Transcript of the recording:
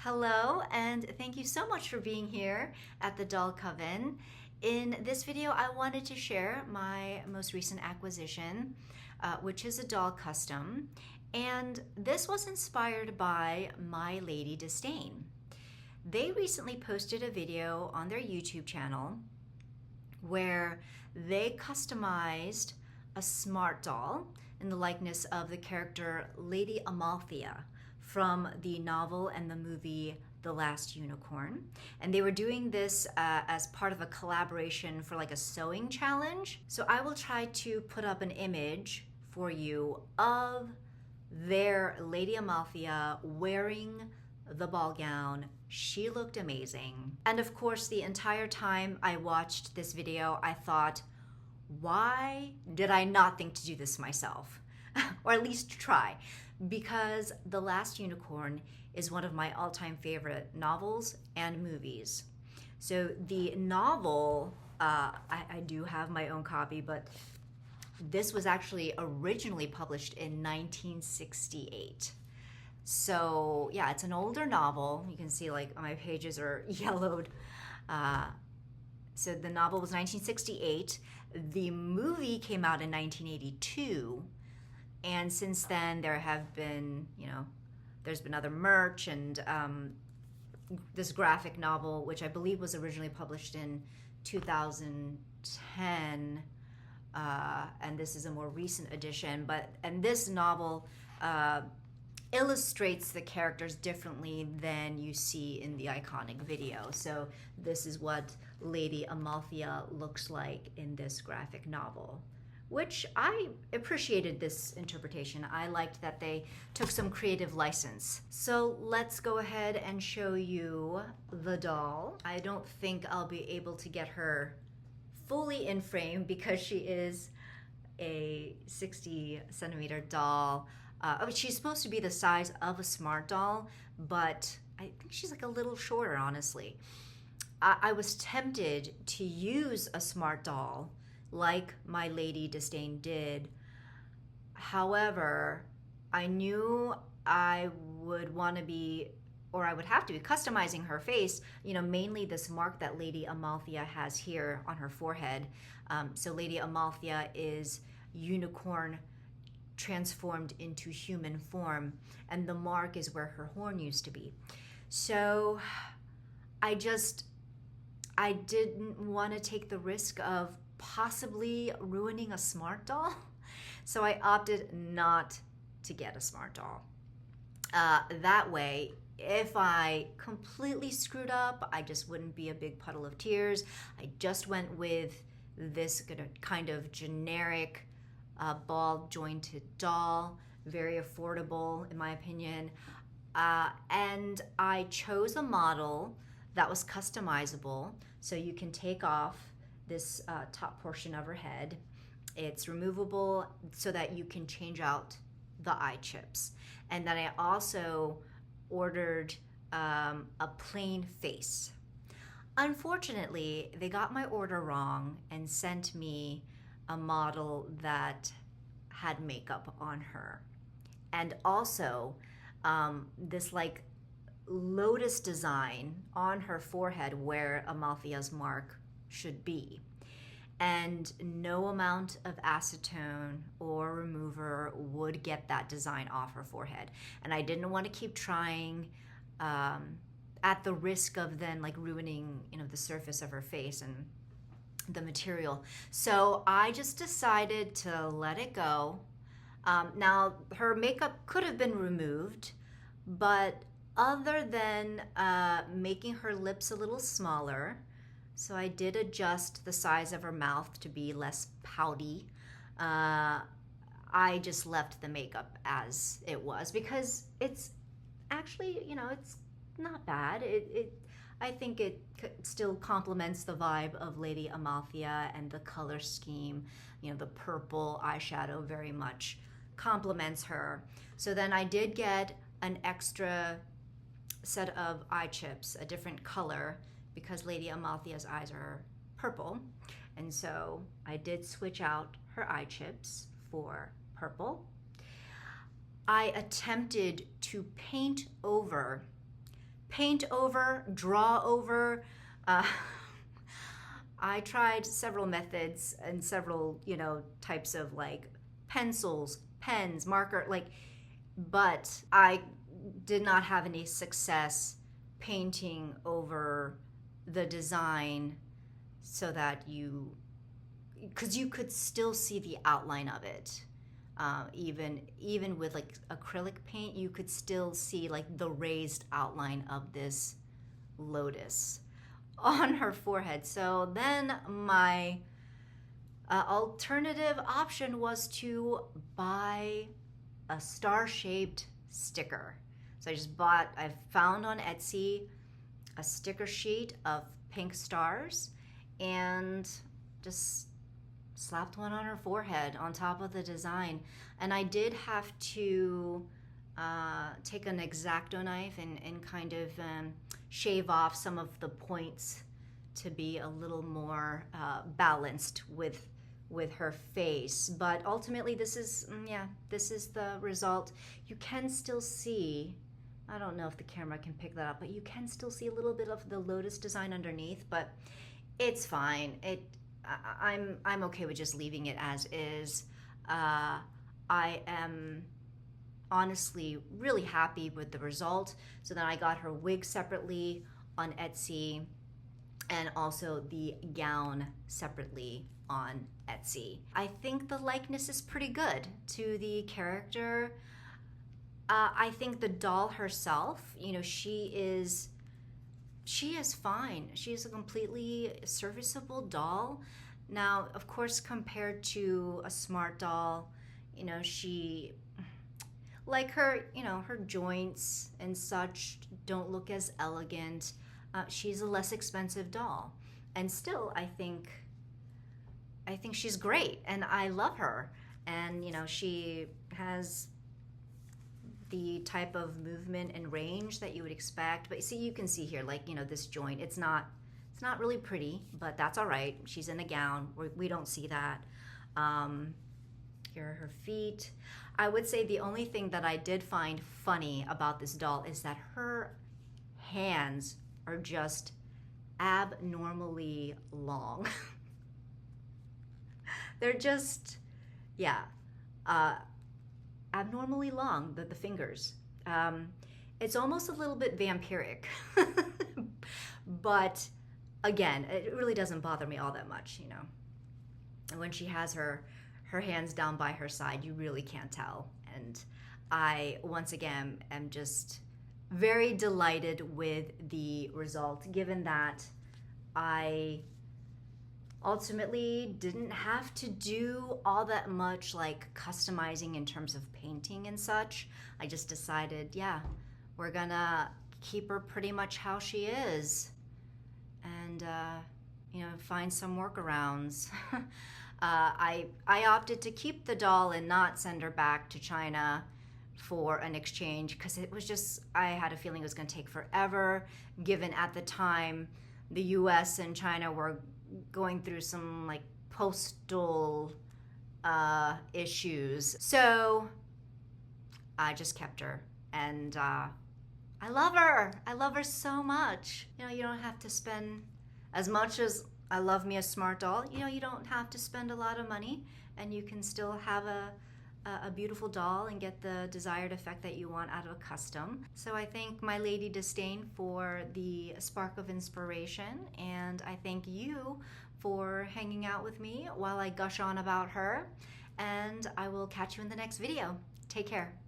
Hello, and thank you so much for being here at the Doll Coven. In this video, I wanted to share my most recent acquisition, which is a doll custom. And this was inspired by My Lady Disdain. They recently posted a video on their YouTube channel where they customized a smart doll in the likeness of the character Lady Amalthea from the novel and the movie The Last Unicorn. And they were doing this as part of a collaboration for like a sewing challenge. So I will try to put up an image for you of their Lady Amalthea wearing the ball gown. She looked amazing. And of course, the entire time I watched this video, I thought, why did I not think to do this myself? Or at least try. Because The Last Unicorn is one of my all-time favorite novels and movies. So the novel, I do have my own copy, but this was actually originally published in 1968. So yeah, it's an older novel. You can see like my pages are yellowed. So the novel was 1968. The movie came out in 1982. And since then, there have been, there's been other merch and this graphic novel, which I believe was originally published in 2010. And this is a more recent edition. And this novel illustrates the characters differently than you see in the iconic video. So this is what Lady Amalthea looks like in this graphic novel, which I appreciated this interpretation. I liked that they took some creative license. So let's go ahead and show you the doll. I don't think I'll be able to get her fully in frame because she is a 60 centimeter doll. She's supposed to be the size of a smart doll, but I think she's like a little shorter, honestly. I was tempted to use a smart doll like My Lady Disdain did. However, I knew I would want to be, or I would have to be customizing her face, mainly this mark that Lady Amalthea has here on her forehead. So Lady Amalthea is unicorn transformed into human form, and the mark is where her horn used to be. So I didn't want to take the risk of possibly ruining a smart doll. So I opted not to get a smart doll. That way, if I completely screwed up, I just wouldn't be a big puddle of tears. I just went with this kind of generic ball jointed doll, very affordable in my opinion. And I chose a model that was customizable, so you can take off this top portion of her head. It's removable so that you can change out the eye chips. And then I also ordered a plain face. Unfortunately, they got my order wrong and sent me a model that had makeup on her. And also this like lotus design on her forehead where Amalthea's mark should be. And no amount of acetone or remover would get that design off her forehead. And I didn't want to keep trying at the risk of then like ruining, the surface of her face and the material. So I just decided to let it go. Now, her makeup could have been removed, but other than making her lips a little smaller, so I did adjust the size of her mouth to be less pouty. I just left the makeup as it was because it's actually, it's not bad. I think it still complements the vibe of Lady Amalthea, and the color scheme, the purple eyeshadow very much complements her. So then I did get an extra set of eye chips, a different color, because Lady Amalthea's eyes are purple. And so I did switch out her eye chips for purple. I attempted to paint over paint over, draw over. Uh, I tried several methods and several, types of like pencils, pens, marker, but I did not have any success painting over the design so that because you could still see the outline of it. Even with like acrylic paint, you could still see like the raised outline of this lotus on her forehead. So then my alternative option was to buy a star-shaped sticker. So I found on Etsy a sticker sheet of pink stars and just slapped one on her forehead on top of the design. And I did have to take an X-Acto knife and kind of shave off some of the points to be a little more balanced with her face. But ultimately this is the result. You can still see, I don't know if the camera can pick that up, but you can still see a little bit of the lotus design underneath, but it's fine. I'm okay with just leaving it as is. I am honestly really happy with the result. So then I got her wig separately on Etsy and also the gown separately on Etsy. I think the likeness is pretty good to the character. I think the doll herself, she is fine. She is a completely serviceable doll. Now, of course, compared to a smart doll, she, like her joints and such don't look as elegant. She's a less expensive doll. And still, I think she's great and I love her. And, she has the type of movement and range that you would expect. But see, you can see here, this joint, it's not really pretty, but that's all right. She's in a gown. We don't see that. Here are her feet. I would say the only thing that I did find funny about this doll is that her hands are just abnormally long. They're just, abnormally long, the fingers. It's almost a little bit vampiric. But again, it really doesn't bother me all that much, And when she has her hands down by her side, you really can't tell. And I, once again, am just very delighted with the result, given that I ultimately didn't have to do all that much like customizing in terms of painting and such. I just decided, we're gonna keep her pretty much how she is and find some workarounds. I opted to keep the doll and not send her back to China for an exchange because it was just, I had a feeling it was going to take forever, given at the time the US and China were going through some like postal issues. So I just kept her and I love her. I love her so much. You don't have to spend, as much as I love me a smart doll, you don't have to spend a lot of money and you can still have a beautiful doll and get the desired effect that you want out of a custom. So I thank my Lady Disdain for the spark of inspiration, and I thank you for hanging out with me while I gush on about her, and I will catch you in the next video. Take care.